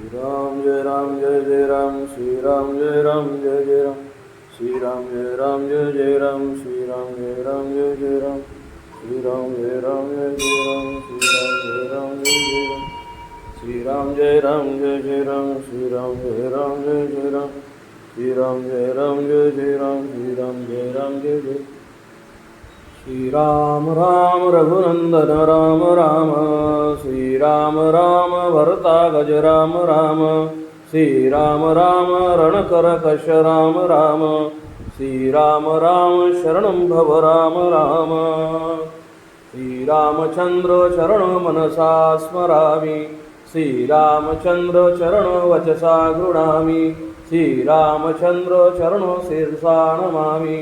राम जय जय राम श्री राम जय जय राम श्री राम जय जय राम श्री राम जय जय राम श्री राम जय जय राम श्री राम जय जय राम श्री राम जय जय राम श्री राम जय जय राम श्री राम जय जय जय श्री राम राम रघुनंदन राम राम श्री राम राम भरता गज राम राम श्री राम राम रणकर कश राम राम श्री राम राम शरणं भव राम राम श्री रामचंद्र चरण मनसा स्मरामि श्री रामचंद्र चरण वचसा गृह्णामि श्री रामचंद्र चरण शिरसा नमामि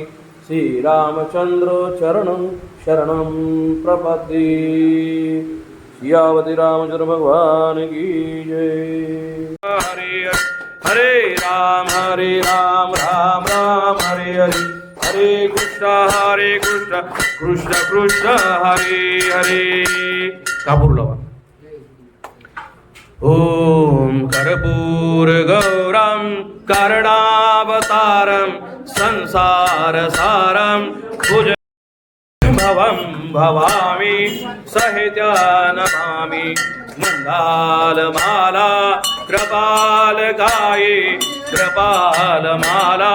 श्री रामचंद्र चरणं शरणं प्रपद्ये। सियावती रामचंद्र भगवान की जय। हरे हरे राम राम राम हरे हरे हरे कृष्ण कृष्ण कृष्ण हरे हरे। कापूर लावा। ओम कर्पूर गौरम कर्णावतारम संसार सारम भुज भवं भवामि सहित नमामि मण्डालमाला कृपालकाये कृपालमाला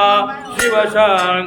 शिवशङ्कर